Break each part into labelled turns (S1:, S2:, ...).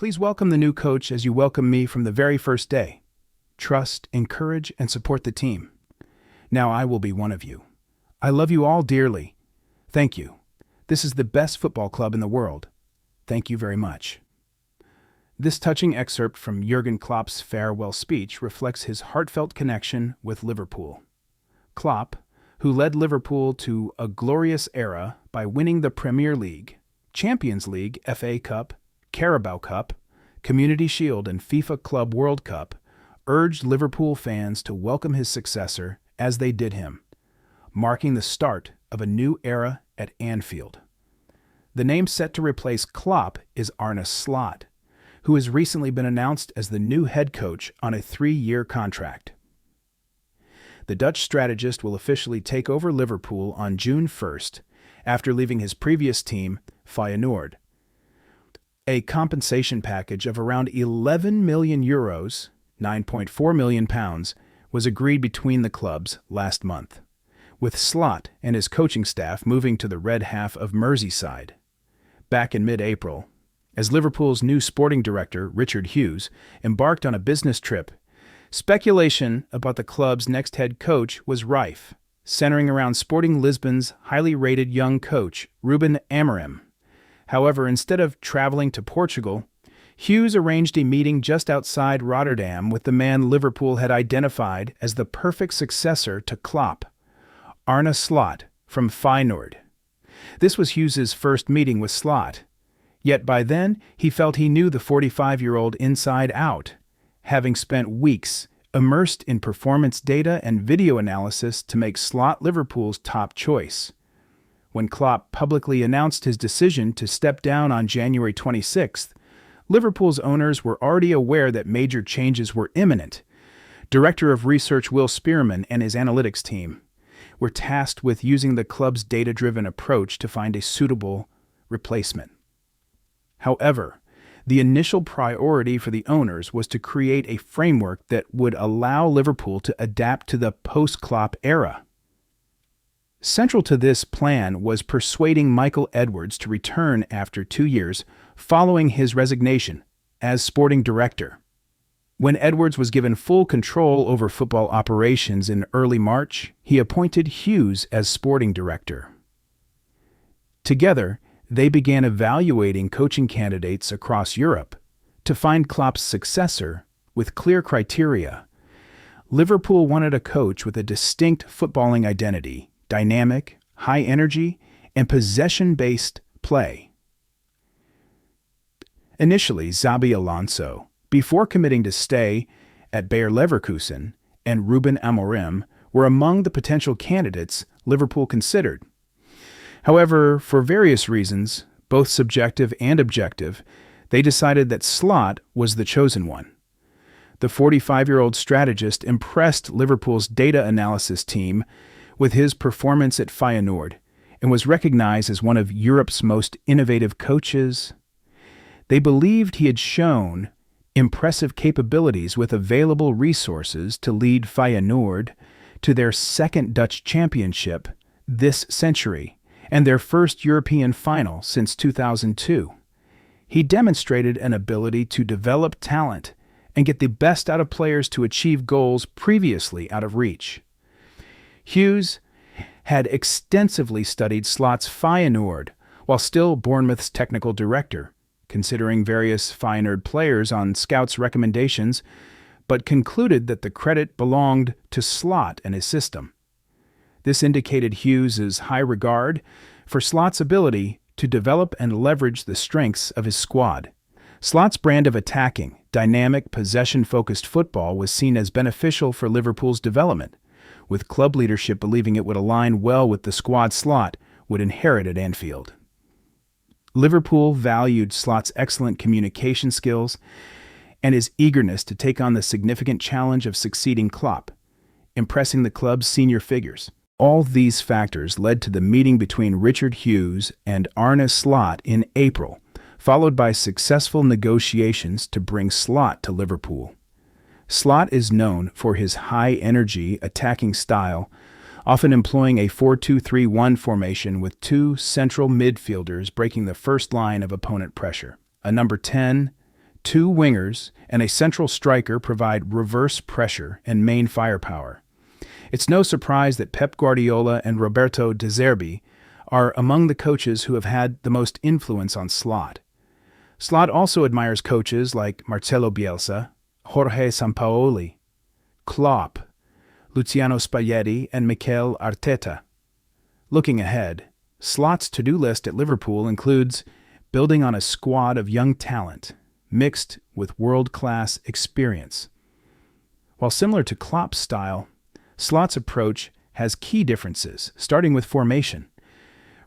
S1: Please welcome the new coach as you welcome me from the very first day. Trust, encourage, and support the team. Now I will be one of you. I love you all dearly. Thank you. This is the best football club in the world. Thank you very much. This touching excerpt from Jurgen Klopp's farewell speech reflects his heartfelt connection with Liverpool. Klopp, who led Liverpool to a glorious era by winning the Premier League, Champions League, FA Cup, Carabao Cup, Community Shield, and FIFA Club World Cup, urged Liverpool fans to welcome his successor as they did him, marking the start of a new era at Anfield. The name set to replace Klopp is Arne Slot, who has recently been announced as the new head coach on a 3-year contract. The Dutch strategist will officially take over Liverpool on June 1st after leaving his previous team, Feyenoord. A compensation package of around €11 million, £9.4 million, was agreed between the clubs last month, with Slot and his coaching staff moving to the red half of Merseyside. Back in mid-April, as Liverpool's new sporting director, Richard Hughes, embarked on a business trip, speculation about the club's next head coach was rife, centering around Sporting Lisbon's highly rated young coach, Ruben Amorim. However, instead of traveling to Portugal, Hughes arranged a meeting just outside Rotterdam with the man Liverpool had identified as the perfect successor to Klopp, Arne Slot from Feyenoord. This was Hughes's first meeting with Slot, yet by then he felt he knew the 45-year-old inside out, having spent weeks immersed in performance data and video analysis to make Slot Liverpool's top choice. When Klopp publicly announced his decision to step down on January 26th, Liverpool's owners were already aware that major changes were imminent. Director of Research Will Spearman and his analytics team were tasked with using the club's data-driven approach to find a suitable replacement. However, the initial priority for the owners was to create a framework that would allow Liverpool to adapt to the post-Klopp era. Central to this plan was persuading Michael Edwards to return after 2 years following his resignation as sporting director. When Edwards was given full control over football operations in early March, he appointed Hughes as sporting director. Together, they began evaluating coaching candidates across Europe to find Klopp's successor with clear criteria. Liverpool wanted a coach with a distinct footballing identity, dynamic, high energy, and possession-based play. Initially, Xabi Alonso, before committing to stay at Bayer Leverkusen, and Ruben Amorim were among the potential candidates Liverpool considered. However, for various reasons, both subjective and objective, they decided that Slot was the chosen one. The 45-year-old strategist impressed Liverpool's data analysis team with his performance at Feyenoord and was recognized as one of Europe's most innovative coaches. They believed he had shown impressive capabilities with available resources to lead Feyenoord to their second Dutch championship this century and their first European final since 2002. He demonstrated an ability to develop talent and get the best out of players to achieve goals previously out of reach. Hughes had extensively studied Slot's Feyenoord while still Bournemouth's technical director, considering various Feyenoord players on scouts' recommendations, but concluded that the credit belonged to Slot and his system. This indicated Hughes' high regard for Slot's ability to develop and leverage the strengths of his squad. Slot's brand of attacking, dynamic, possession-focused football was seen as beneficial for Liverpool's development, with club leadership believing it would align well with the squad Slot would inherit at Anfield. Liverpool valued Slot's excellent communication skills and his eagerness to take on the significant challenge of succeeding Klopp, impressing the club's senior figures. All these factors led to the meeting between Richard Hughes and Arne Slot in April, followed by successful negotiations to bring Slot to Liverpool. Slot is known for his high-energy attacking style, often employing a 4-2-3-1 formation with 2 central midfielders breaking the first line of opponent pressure, a number 10, Two wingers and a central striker provide reverse pressure and main firepower. It's no surprise that Pep Guardiola and Roberto De Zerbi are among the coaches who have had the most influence on Slot. Slot also admires coaches like Marcelo Bielsa, Jorge Sampaoli, Klopp, Luciano Spalletti, and Mikel Arteta. Looking ahead, Slot's to-do list at Liverpool includes building on a squad of young talent, mixed with world-class experience. While similar to Klopp's style, Slot's approach has key differences, starting with formation.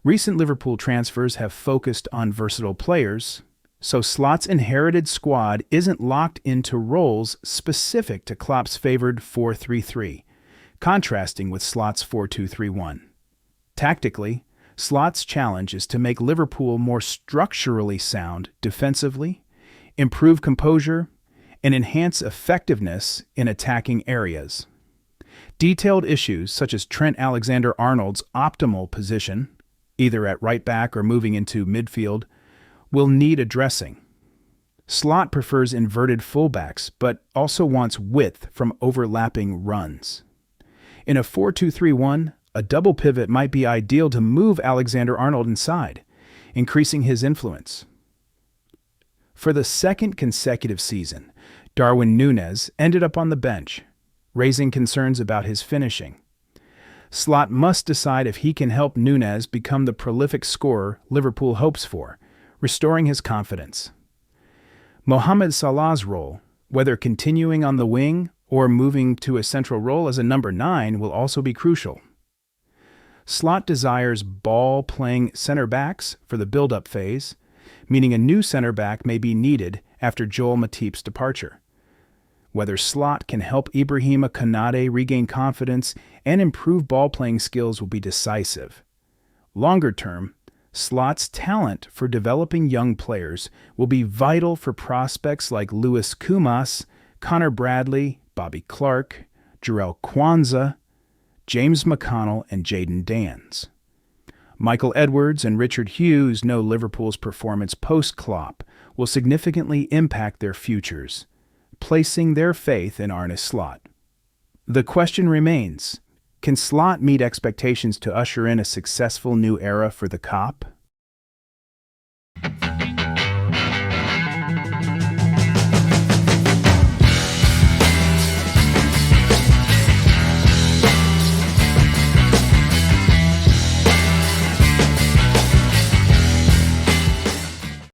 S1: Recent Liverpool transfers have focused on versatile players, so Slot's inherited squad isn't locked into roles specific to Klopp's favored 4-3-3, contrasting with Slot's 4-2-3-1. Tactically, Slot's challenge is to make Liverpool more structurally sound defensively, improve composure, and enhance effectiveness in attacking areas. Detailed issues such as Trent Alexander-Arnold's optimal position, either at right back or moving into midfield, will need addressing. Slot prefers inverted fullbacks, but also wants width from overlapping runs. In a 4-2-3-1, a double pivot might be ideal to move Alexander-Arnold inside, increasing his influence. For the second consecutive season, Darwin Núñez ended up on the bench, raising concerns about his finishing. Slot must decide if he can help Núñez become the prolific scorer Liverpool hopes for, restoring his confidence. Mohamed Salah's role, whether continuing on the wing or moving to a central role as a number 9, will also be crucial. Slot desires ball-playing center-backs for the build-up phase, meaning a new center-back may be needed after Joel Matip's departure. Whether Slot can help Ibrahima Konate regain confidence and improve ball-playing skills will be decisive. Longer term, Slot's talent for developing young players will be vital for prospects like Louis Kumas, Connor Bradley, Bobby Clark, Jarrell Kwanzaa, James McConnell, and Jayden Danns. Michael Edwards and Richard Hughes know Liverpool's performance post-Klopp will significantly impact their futures, placing their faith in Arne Slot. The question remains, can Slot meet expectations to usher in a successful new era for the Kop?